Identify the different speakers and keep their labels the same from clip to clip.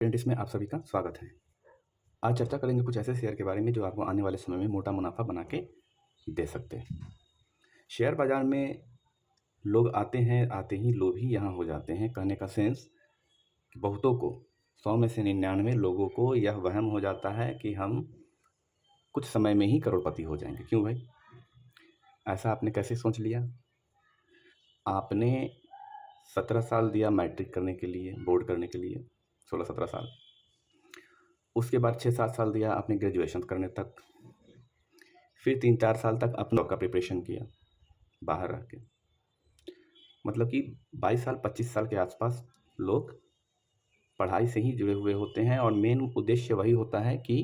Speaker 1: प्रेजेंटिस में आप सभी का स्वागत है। आज चर्चा करेंगे कुछ ऐसे शेयर के बारे में जो आपको आने वाले समय में मोटा मुनाफा बना के दे सकते हैं। शेयर बाजार में लोग आते हैं, आते ही लोभी यहाँ हो जाते हैं। कहने का सेंस कि बहुतों को 100 में से 99 लोगों को यह वहम हो जाता है कि हम कुछ समय में ही करोड़पति हो जाएंगे। क्यों भाई, ऐसा आपने कैसे सोच लिया? आपने 17 साल दिया मैट्रिक करने के लिए, बोर्ड करने के लिए, 16-17 साल। उसके बाद 6-7 साल दिया आपने ग्रेजुएशन करने तक। फिर 3-4 साल तक अपना का प्रिपरेशन किया बाहर रह के। मतलब कि 22 साल 25 साल के आसपास लोग पढ़ाई से ही जुड़े हुए होते हैं और मेन उद्देश्य वही होता है कि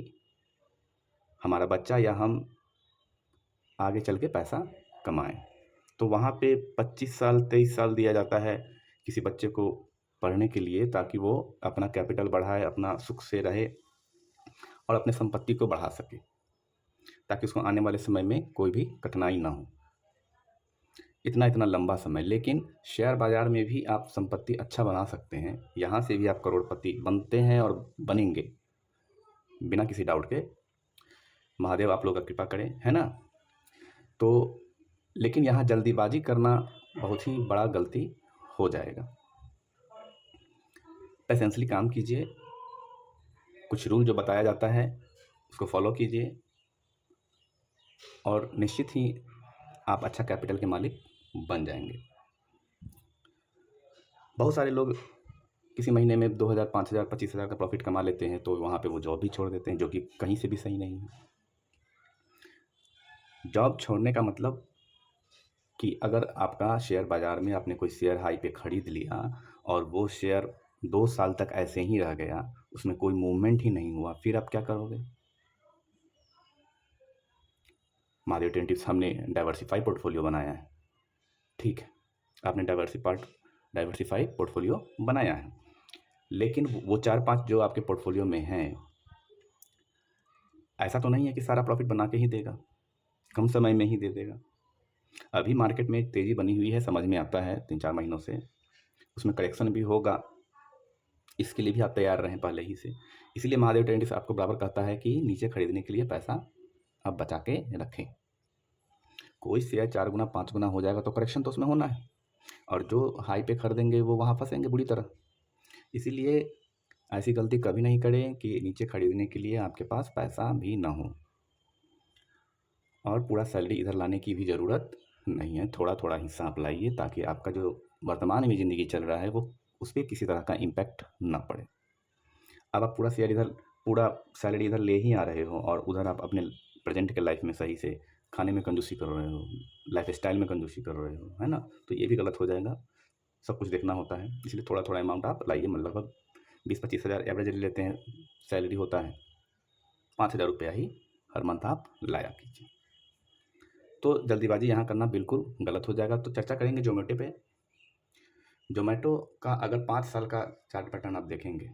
Speaker 1: हमारा बच्चा या हम आगे चल के पैसा कमाएं। तो वहाँ पे 25 साल 23 साल दिया जाता है किसी बच्चे को पढ़ने के लिए, ताकि वो अपना कैपिटल बढ़ाए, अपना सुख से रहे और अपने संपत्ति को बढ़ा सके, ताकि उसको आने वाले समय में कोई भी कठिनाई ना हो। इतना इतना लंबा समय। लेकिन शेयर बाजार में भी आप संपत्ति अच्छा बना सकते हैं। यहाँ से भी आप करोड़पति बनते हैं और बनेंगे बिना किसी डाउट के। महादेव आप लोग का कृपा करें, है ना? तो लेकिन यहाँ जल्दीबाजी करना बहुत ही बड़ा गलती हो जाएगा। पेशेंसली काम कीजिए, कुछ रूल जो बताया जाता है उसको फॉलो कीजिए और निश्चित ही आप अच्छा कैपिटल के मालिक बन जाएंगे। बहुत सारे लोग किसी महीने में 2000, 5000, 25,000 का प्रॉफिट कमा लेते हैं, तो वहाँ पे वो जॉब भी छोड़ देते हैं, जो कि कहीं से भी सही नहीं है। जॉब छोड़ने का मतलब कि अगर आपका शेयर बाजार में आपने कोई शेयर हाई पे खरीद लिया और वो शेयर 2 साल तक ऐसे ही रह गया, उसमें कोई मूवमेंट ही नहीं हुआ, फिर आप क्या करोगे? महादेव टेंटिव्स हमने डाइवर्सिफाई पोर्टफोलियो बनाया है। ठीक है, आपने डाइवर्सिफाई पोर्टफोलियो बनाया है, लेकिन वो 4-5 जो आपके पोर्टफोलियो में हैं, ऐसा तो नहीं है कि सारा प्रॉफिट बना के ही देगा, कम समय में ही दे देगा। अभी मार्केट में तेज़ी बनी हुई है, समझ में आता है 3-4 महीनों से। उसमें करेक्शन भी होगा, इसके लिए भी आप तैयार रहें पहले ही से। इसलिए महादेव ट्रेंड्स आपको बराबर कहता है कि नीचे खरीदने के लिए पैसा आप बचा के रखें। कोई शेयर 4 गुना 5 गुना हो जाएगा तो करेक्शन तो उसमें होना है, और जो हाई पे खरीदेंगे वो वहाँ फंसेंगे बुरी तरह। इसीलिए ऐसी गलती कभी नहीं करें कि नीचे खरीदने के लिए आपके पास पैसा भी ना हो। और पूरा सैलरी इधर लाने की भी ज़रूरत नहीं है, थोड़ा थोड़ा हिस्सा आप लाइए, ताकि आपका जो वर्तमान में ज़िंदगी चल रहा है वो उस पर किसी तरह का इम्पैक्ट ना पड़े। अब आप पूरा सैलरी इधर ले ही आ रहे हो और उधर आप अपने प्रेजेंट के लाइफ में सही से खाने में कंजूसी कर रहे हो, लाइफ स्टाइल में कंजूसी कर रहे हो, है ना? तो ये भी गलत हो जाएगा। सब कुछ देखना होता है, इसलिए थोड़ा थोड़ा अमाउंट आप लाइए। मतलब लगभग 20-25 हज़ार एवरेज ले लेते हैं, सैलरी होता है 5,000 रुपया ही हर मंथ आप लाया कीजिए। तो जल्दीबाजी यहाँ करना बिल्कुल गलत हो जाएगा। तो चर्चा करेंगे जोमेटो पे। जोमेटो का अगर 5 साल का चार्ट पैटर्न आप देखेंगे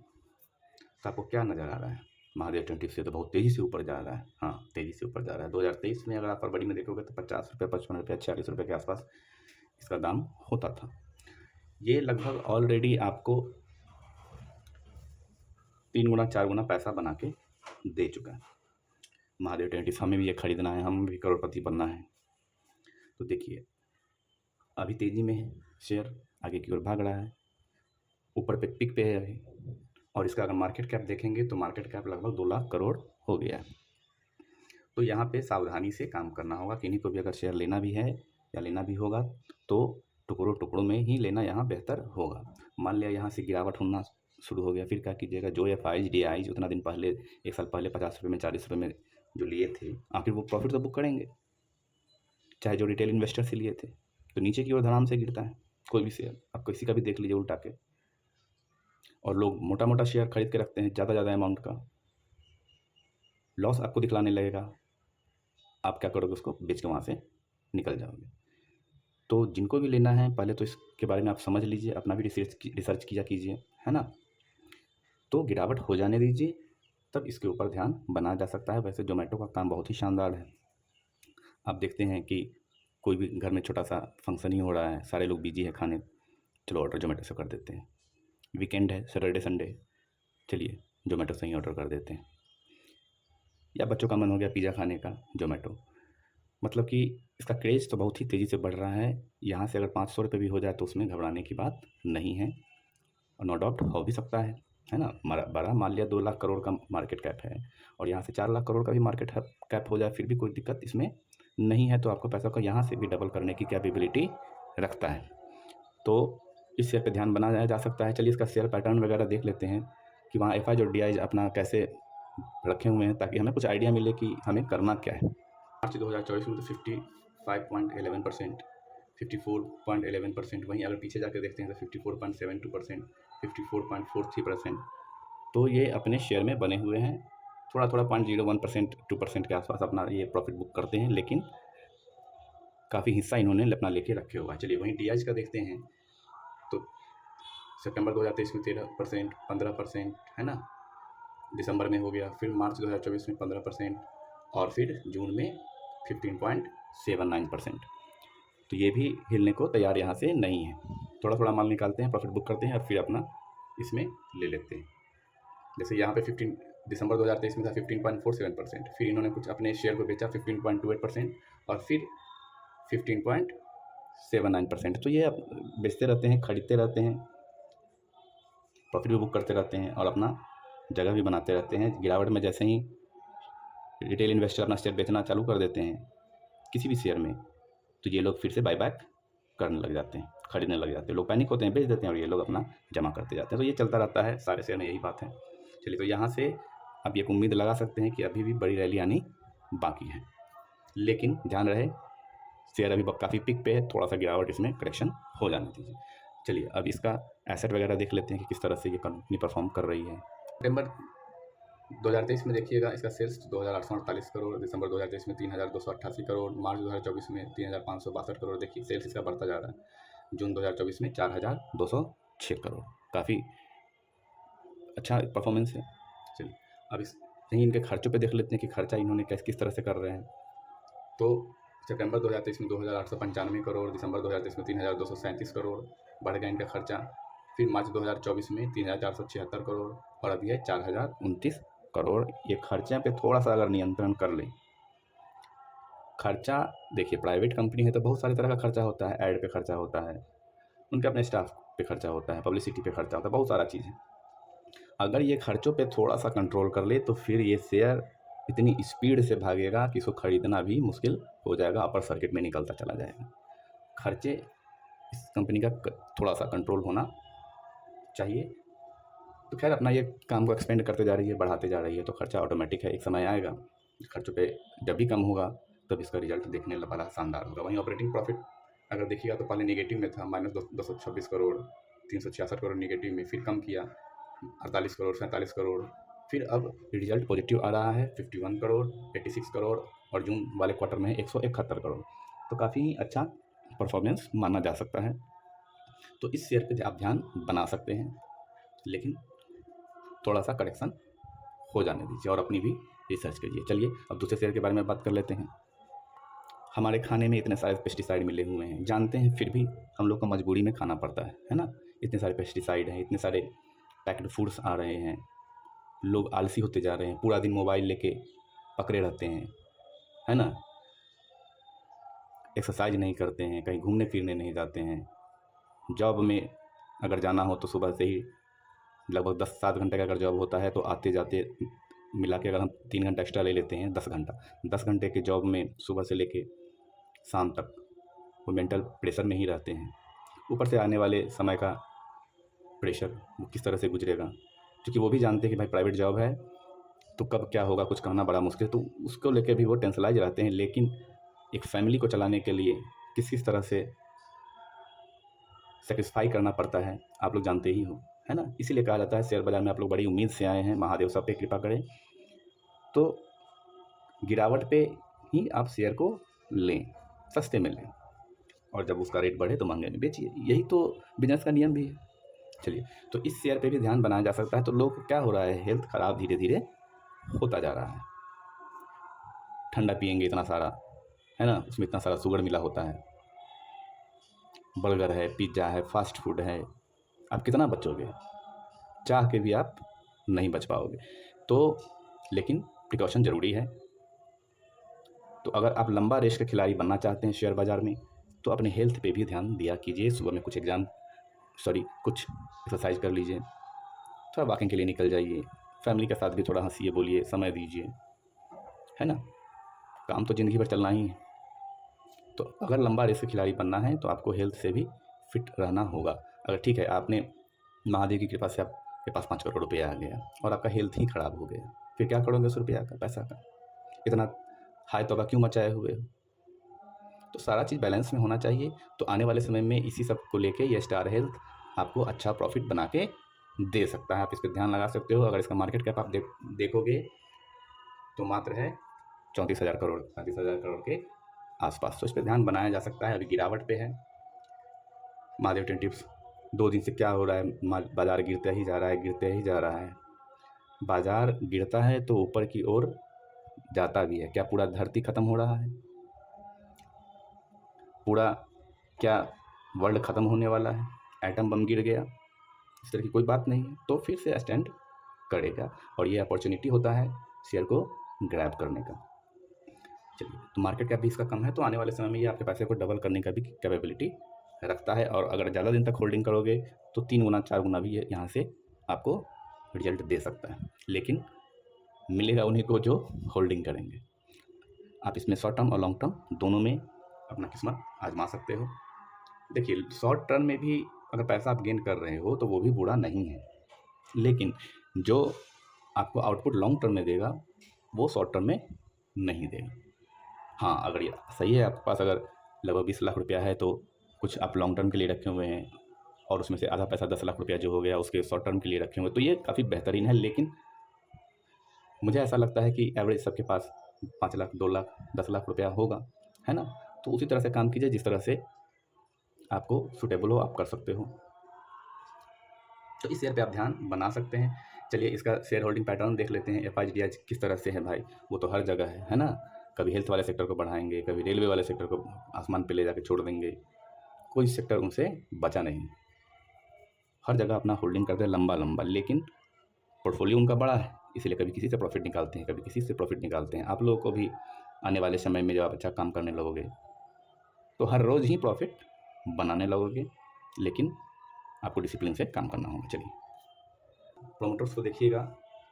Speaker 1: तो आपको क्या नज़र आ रहा है? महादेव 20 से तो बहुत तेज़ी से ऊपर जा रहा है। हाँ, तेज़ी से ऊपर जा रहा है। 2023 में अगर आप फरवरी में देखोगे तो 50 रुपये, 55 रुपये, 46 रुपये के आसपास इसका दाम होता था। ये लगभग ऑलरेडी आपको 3 गुना 4 गुना पैसा बना के दे चुका है। महादेव 20 हमें भी ये खरीदना है, हमें भी करोड़पति बनना है। तो देखिए, अभी तेज़ी में है शेयर, आगे की ओर भाग रहा है, ऊपर पे पिक पे है अभी। और इसका अगर मार्केट कैप देखेंगे तो मार्केट कैप लगभग 2 लाख करोड़ हो गया है। तो यहाँ पे सावधानी से काम करना होगा। किन्हीं को भी अगर शेयर लेना भी है या लेना भी होगा तो टुकड़ों टुकड़ों में ही लेना यहाँ बेहतर होगा। मान लिया यहाँ से गिरावट होना शुरू हो गया, फिर क्या कीजिएगा? जो FIs DIs उतना दिन पहले, 1 साल पहले 50 रुपये में, 40 रुपये में जो लिए थे, आखिर वो प्रॉफिट तो बुक करेंगे, चाहे जो रिटेल इन्वेस्टर से लिए थे। तो नीचे की ओर धड़ाम से गिरता है कोई भी शेयर, आप किसी का भी देख लीजिए उल्टा के। और लोग मोटा मोटा शेयर खरीद के रखते हैं, ज़्यादा अमाउंट का। लॉस आपको दिखलाने लगेगा, आप क्या करोगे? उसको बेच के वहाँ से निकल जाओगे। तो जिनको भी लेना है पहले तो इसके बारे में आप समझ लीजिए, अपना भी रिसर्च किया कीजिए, है ना? तो गिरावट हो जाने दीजिए, तब इसके ऊपर ध्यान बनाया जा सकता है। वैसे जोमेटो का काम बहुत ही शानदार है। आप देखते हैं कि कोई भी घर में छोटा सा फंक्शन ही हो रहा है, सारे लोग बिजी हैं खाने, चलो ऑर्डर जोमेटो से कर देते हैं। वीकेंड है, सैटरडे संडे, चलिए ज़ोमैटो से ही ऑर्डर कर देते हैं। या बच्चों का मन हो गया पिज़्ज़ा खाने का, ज़ोमैटो। मतलब कि इसका क्रेज़ तो बहुत ही तेज़ी से बढ़ रहा है। यहाँ से अगर 500 रुपये भी हो जाए तो उसमें घबराने की बात नहीं है, और नो डाउट हो भी सकता है ना? बड़ा मान लिया 2 लाख करोड़ का मार्केट कैप है, और यहाँ से 4 लाख करोड़ का भी मार्केट कैप हो जाए फिर भी कोई दिक्कत इसमें नहीं है। तो आपको पैसा को यहाँ से भी डबल करने की कैपेबिलिटी रखता है। तो इस शेयर पे ध्यान बनाया जा सकता है। चलिए इसका शेयर पैटर्न वगैरह देख लेते हैं कि वहाँ एफआई और डीआई अपना कैसे रखे हुए हैं, ताकि हमें कुछ आइडिया मिले कि हमें करना क्या है। मार्च 2024 में तो 55.11%, 54.11%, वहीं अगर पीछे जाकर देखते हैं तो 54.72%, 54.43%। तो ये अपने शेयर में बने हुए हैं। थोड़ा 0.01%, 2% के आसपास अपना ये प्रॉफिट बुक करते हैं, लेकिन काफ़ी हिस्सा इन्होंने अपना लेके रखे हुआ है। चलिए वहीं डीआई का देखते हैं तो सितंबर 2023 में 13%, 15%, है ना? दिसंबर में हो गया, फिर मार्च 2024 में 15%, और फिर जून में 15.79%। तो ये भी हिलने को तैयार यहाँ से नहीं है। थोड़ा माल निकालते हैं, प्रॉफिट बुक करते हैं और फिर अपना इसमें ले लेते हैं। जैसे यहाँ पे दिसंबर 2023 में था 15.47%, फिर इन्होंने कुछ अपने शेयर को बेचा 15.28%, और फिर 15.79%। तो ये बेचते रहते हैं, खरीदते रहते हैं, प्रॉफिट भी बुक करते रहते हैं और अपना जगह भी बनाते रहते हैं। गिरावट में जैसे ही रिटेल इन्वेस्टर अपना शेयर बेचना चालू कर देते हैं किसी भी शेयर में, तो ये लोग फिर से बायबैक करने लग जाते हैं, खरीदने लग जाते हैं। लोग पैनिक होते हैं, बेच देते हैं, और ये लोग अपना जमा करते जाते हैं। तो ये चलता रहता है सारे शेयर में, यही बात है। चलिए तो यहाँ से आप एक उम्मीद लगा सकते हैं कि अभी भी बड़ी रैली आनी बाकी है, लेकिन ध्यान रहे शेयर अभी काफ़ी पिक पे है, थोड़ा सा गिरावट इसमें करेक्शन हो जाने दीजिए। चलिए अब इसका एसेट वगैरह देख लेते हैं कि किस तरह से ये कंपनी परफॉर्म कर रही है। सितंबर 2023 में देखिएगा इसका सेल्स 2,848 करोड़, दिसंबर 2023 में 3,288 करोड़, मार्च 2024 में 3,562 करोड़। देखिए सेल्स इसका बढ़ता जा रहा है। जून 2024 में 4,206 करोड़, काफ़ी अच्छा परफॉर्मेंस है। चलिए अब यहीं इनके खर्चों पे देख लेते हैं कि खर्चा इन्होंने किस तरह से कर रहे हैं। तो सितंबर 2023 में 2,895 करोड़, दिसंबर 2023 में 3,237 करोड़, बढ़ गया इनका खर्चा। फिर मार्च 2024 में 3,476 करोड़, और अभी है 4,029 करोड़। ये खर्चे पे थोड़ा सा अगर नियंत्रण कर लें, खर्चा देखिए प्राइवेट कंपनी है तो बहुत सारे तरह का खर्चा होता है, ऐड पे खर्चा होता है, उनके अपने स्टाफ पे खर्चा होता है, पब्लिसिटी पे खर्चा होता है, बहुत सारा चीज़ है। अगर ये खर्चों पे थोड़ा सा कंट्रोल कर ले तो फिर ये शेयर इतनी स्पीड से भागेगा कि इसको खरीदना भी मुश्किल हो जाएगा, अपर सर्किट में निकलता चला जाएगा। खर्चे इस कंपनी का थोड़ा सा कंट्रोल होना चाहिए। तो खैर अपना ये काम को एक्सपेंड करते जा रही है, बढ़ाते जा रही है, तो खर्चा ऑटोमेटिक है, एक समय आएगा खर्चों पे जब भी कम होगा तब इसका रिजल्ट देखने बड़ा शानदार होगा। वहीं ऑपरेटिंग प्रॉफिट अगर देखिएगा तो पहले नेगेटिव में था, -226 करोड़, 366 करोड़ नेगेटिव में, फिर कम किया 48 करोड़, 47 करोड़, फिर अब रिजल्ट पॉजिटिव आ रहा है 51 करोड़, 86 करोड़, और जून वाले क्वार्टर में 171 करोड़। तो काफ़ी अच्छा परफॉर्मेंस माना जा सकता है। तो इस शेयर पे आप ध्यान बना सकते हैं, लेकिन थोड़ा सा करेक्शन हो जाने दीजिए और अपनी भी रिसर्च कीजिए। चलिए अब दूसरे शेयर के बारे में बात कर लेते हैं। हमारे खाने में इतने सारे पेस्टिसाइड मिले हुए हैं, जानते हैं, फिर भी हम लोग को मजबूरी में खाना पड़ता है ना? इतने सारे पेस्टिसाइड हैं, इतने सारे पैक्ड फूड्स आ रहे हैं, लोग आलसी होते जा रहे हैं, पूरा दिन मोबाइल लेके पकड़े रहते हैं, है ना? एक्सरसाइज नहीं करते हैं, कहीं घूमने फिरने नहीं जाते हैं। जॉब में अगर जाना हो तो सुबह से ही लगभग 10-7 घंटे का अगर जॉब होता है तो आते जाते मिला के अगर हम 3 घंटा एक्स्ट्रा ले लेते हैं, 10 घंटा, 10 घंटे के जॉब में सुबह से लेके शाम तक वो मेंटल प्रेशर में ही रहते हैं। ऊपर से आने वाले समय का प्रेशर वो किस तरह से गुजरेगा, क्योंकि वो भी जानते हैं कि भाई प्राइवेट जॉब है तो कब क्या होगा कुछ कहना बड़ा मुश्किल है, तो उसको लेके भी वो टेंशनाइज रहते हैं। लेकिन एक फैमिली को चलाने के लिए किस किस तरह से सेटिस्फाई करना पड़ता है आप लोग जानते ही हो, है ना? इसीलिए कहा जाता है शेयर बाज़ार में आप लोग बड़ी उम्मीद से आए हैं, महादेव सब पे कृपा करें। तो गिरावट पे ही आप शेयर को लें, सस्ते में लें, और जब उसका रेट बढ़े तो महंगे में बेचिए। यही तो बिजनेस का नियम भी है। चलिए तो इस शेयर पे भी ध्यान बनाया जा सकता है। तो लोग क्या हो रहा है, हेल्थ ख़राब धीरे धीरे होता जा रहा है। ठंडा पिएंगे इतना सारा, है ना, उसमें इतना सारा शुगर मिला होता है, बर्गर है, पिज़्ज़ा है, फास्ट फूड है, आप कितना बचोगे? चाह के भी आप नहीं बच पाओगे। तो लेकिन प्रिकॉशन ज़रूरी है। तो अगर आप लंबा रेस के खिलाड़ी बनना चाहते हैं शेयर बाज़ार में, तो अपने हेल्थ पे भी ध्यान दिया कीजिए। सुबह में कुछ एक्सरसाइज कर लीजिए, थोड़ा वॉकिंग के लिए निकल जाइए, फैमिली के साथ भी थोड़ा हँसिए, बोलिए, समय दीजिए, है ना? काम तो ज़िंदगी भर चलना ही है। तो अगर लंबा रेस के खिलाड़ी बनना है तो आपको हेल्थ से भी फिट रहना होगा। अगर ठीक है, आपने महादेव की कृपा से आपके पास 5 करोड़ रुपया आ गया और आपका हेल्थ ही खराब हो गया, फिर क्या करोगे उस रुपया का, पैसा का? इतना हाई तौबा क्यों मचाए हुए हो? तो सारा चीज़ बैलेंस में होना चाहिए। तो आने वाले समय में इसी सब को लेके ये स्टार हेल्थ आपको अच्छा प्रॉफिट बना के दे सकता है। आप इस पर ध्यान लगा सकते हो। अगर इसका मार्केट कैप आप देखोगे तो मात्र है 34,000 करोड़, 35,000 करोड़ के आसपास। तो इस पर ध्यान बनाया जा सकता है। अभी गिरावट पे है महादेव टेन टिप्स। 2 दिन से क्या हो रहा है, बाजार गिरते ही जा रहा है, गिरते ही जा रहा है। बाजार गिरता है तो ऊपर की ओर जाता भी है। क्या पूरा धरती खत्म हो रहा है? पूरा क्या वर्ल्ड ख़त्म होने वाला है? एटम बम गिर गया? इस तरह की कोई बात नहीं है। तो फिर से स्टैंड करेगा और ये अपॉर्चुनिटी होता है शेयर को ग्रैब करने का। चलिए, तो मार्केट कैप भी इसका कम है, तो आने वाले समय में ये आपके पैसे को डबल करने का भी कैपेबिलिटी रखता है। और अगर ज़्यादा दिन तक होल्डिंग करोगे तो 3 गुना 4 गुना भी ये यहाँ से आपको रिजल्ट दे सकता है। लेकिन मिलेगा उन्हीं को जो होल्डिंग करेंगे। आप इसमें शॉर्ट टर्म और लॉन्ग टर्म दोनों में अपना किस्मत आजमा सकते हो। देखिए, शॉर्ट टर्म में भी अगर पैसा आप गेन कर रहे हो तो वो भी बुरा नहीं है, लेकिन जो आपको आउटपुट लॉन्ग टर्म में देगा वो शॉर्ट टर्म में नहीं देगा। हाँ, अगर ये सही है, आपके पास अगर लगभग 20 लाख रुपया है तो कुछ आप लॉन्ग टर्म के लिए रखे हुए हैं और उसमें से आधा पैसा 10 लाख रुपया जो हो गया उसके शॉर्ट टर्म के लिए रखे हुए, तो ये काफ़ी बेहतरीन है। लेकिन मुझे ऐसा लगता है कि एवरेज सबके पास 5 लाख, 2 लाख, 10 लाख रुपया होगा, है ना? तो उसी तरह से काम कीजिए जिस तरह से आपको सूटेबल हो, आप कर सकते हो। तो इस शेयर पे आप ध्यान बना सकते हैं। चलिए, इसका शेयर होल्डिंग पैटर्न देख लेते हैं। एफआईजी डीआईजी किस तरह से है भाई, वो तो हर जगह है ना? कभी हेल्थ वाले सेक्टर को बढ़ाएंगे, कभी रेलवे वाले सेक्टर को आसमान पे ले जाके छोड़ देंगे। कोई सेक्टर उनसे बचा नहीं, हर जगह अपना होल्डिंग करते हैं लंबा लंबा। लेकिन पोर्टफोलियो उनका बड़ा है, इसलिए कभी किसी से प्रॉफिट निकालते हैं, कभी किसी से प्रॉफिट निकालते हैं। आप लोगों को भी आने वाले समय में जब आप अच्छा काम करने लगोगे तो हर रोज़ ही प्रॉफिट बनाने लगोगे, लेकिन आपको डिसिप्लिन से काम करना होगा। चलिए, प्रोमोटर्स को देखिएगा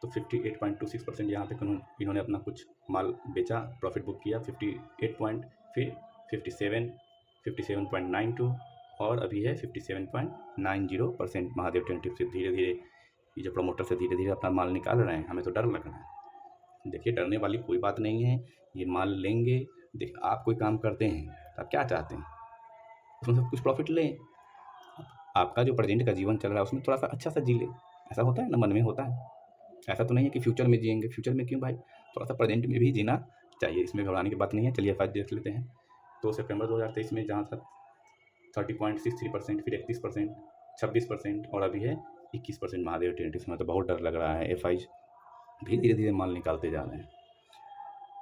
Speaker 1: तो 58.26% यहाँ पे इन्होंने अपना कुछ माल बेचा, प्रॉफिट बुक किया 58 पॉइंट, फिर 57, 57.92 और अभी है 57.90%। महादेव टेन टिप्स से धीरे धीरे ये जो प्रमोटर से धीरे धीरे अपना माल निकाल रहे हैं। हमें तो डर लग रहा है। देखिए, डरने वाली कोई बात नहीं है, ये माल लेंगे। देखिए, आप कोई काम करते हैं तो आप क्या चाहते हैं, उसमें से कुछ प्रॉफिट लें। आपका जो प्रेजेंट का जीवन चल रहा है उसमें थोड़ा सा अच्छा सा जी ले, ऐसा होता है ना, मन में होता है। ऐसा तो नहीं है कि फ्यूचर में जिएंगे, फ्यूचर में क्यों भाई, थोड़ा सा प्रेजेंट में भी जीना चाहिए, इसमें घबराने की बात नहीं है। चलिए एफ देख लेते हैं। 2 सितंबर 2023 में जहाँ था 30.63%, फिर 31%, 26% और अभी है 21% महादेव टेन टिप्स में। तो बहुत डर लग रहा है, एफ भी धीरे धीरे माल निकालते जा रहे हैं।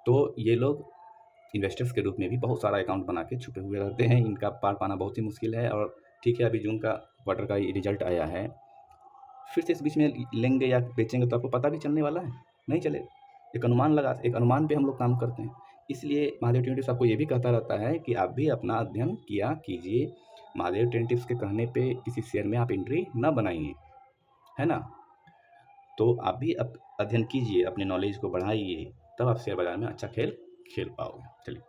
Speaker 1: तो ये लोग इन्वेस्टर्स के रूप में भी बहुत सारा अकाउंट बना के छुपे हुए रहते हैं, इनका पार पाना बहुत ही मुश्किल है। और ठीक है, अभी जून का क्वार्टर का रिजल्ट आया है, फिर से इस बीच में लेंगे या बेचेंगे तो आपको पता भी चलने वाला है नहीं चले। एक अनुमान पे हम लोग काम करते हैं। इसलिए महादेव टेन टिप्स आपको ये भी कहता रहता है कि आप भी अपना अध्ययन किया कीजिए। महादेव टेन टिप्स के कहने पे किसी शेयर में आप एंट्री न बनाइए, है ना? तो आप भी अध्ययन कीजिए, अपने नॉलेज को बढ़ाइए, तब आप शेयर बाजार में अच्छा खेल खेल पाओगे। चलिए,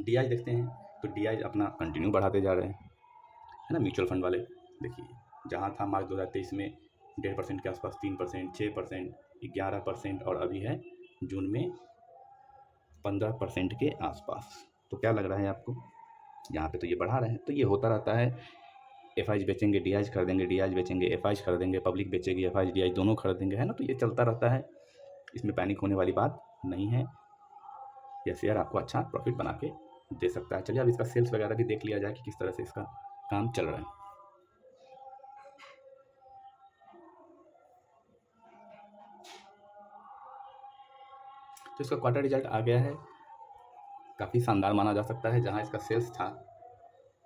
Speaker 1: डीआई देखते हैं। तो डीआई अपना कंटिन्यू बढ़ाते जा रहे हैं, है ना? म्यूचुअल फंड वाले देखिए, जहाँ था मार्च 2023 में 1.5% के आसपास, 3%, 6%, 11% और अभी है जून में 15% के आसपास। तो क्या लग रहा है आपको, यहाँ पे तो ये बढ़ा रहे हैं। तो ये होता रहता है, एफ बेचेंगे, डी खरीदेंगे, डी बेचेंगे, एफ खरीदेंगे, पब्लिक बेचेगी, एफ डी दोनों खरीदेंगे, है ना? तो ये चलता रहता है, इसमें पैनिक होने वाली बात नहीं है। यह शेयर आपको अच्छा प्रॉफिट बना के दे सकता है। चलिए, अब इसका सेल्स वगैरह भी देख लिया जाए कि किस तरह से इसका काम चल रहा है। तो इसका क्वार्टर रिजल्ट आ गया है, काफ़ी शानदार माना जा सकता है। जहां इसका सेल्स था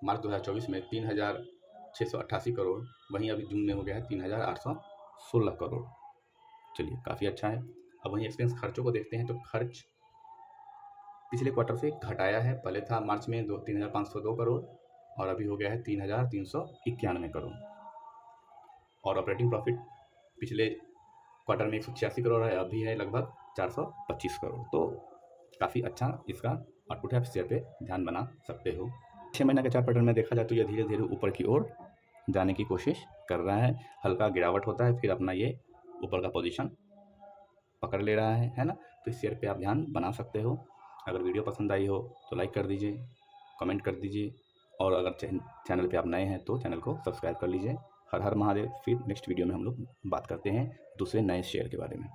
Speaker 1: मार्च 2024 में 3,688 करोड़, वहीं अभी जून में हो गया है 3,816 करोड़। चलिए काफ़ी अच्छा है। अब वहीं एक्सपेंस खर्चों को देखते हैं तो खर्च पिछले क्वार्टर से घटाया है। पहले था मार्च में 3,502 करोड़ और अभी हो गया है 3,391 करोड़। और ऑपरेटिंग प्रॉफिट पिछले क्वार्टर में 186 करोड़ है, अभी है लगभग 425 करोड़। तो काफ़ी अच्छा इसका आउटपुट है, आप शेयर पे ध्यान बना सकते हो। 6 महीने के चार्ट पैटर्न में देखा जाए तो ये धीरे धीरे ऊपर की ओर जाने की कोशिश कर रहा है। हल्का गिरावट होता है, फिर अपना ये ऊपर का पोजीशन पकड़ ले रहा है ना। तो इस शेयर पे आप ध्यान बना सकते हो। अगर वीडियो पसंद आई हो तो लाइक कर दीजिए, कमेंट कर दीजिए, और अगर चैनल पे आप नए हैं तो चैनल को सब्सक्राइब कर लीजिए। हर हर महादेव। फिर नेक्स्ट वीडियो में हम लोग बात करते हैं दूसरे नए शेयर के बारे में।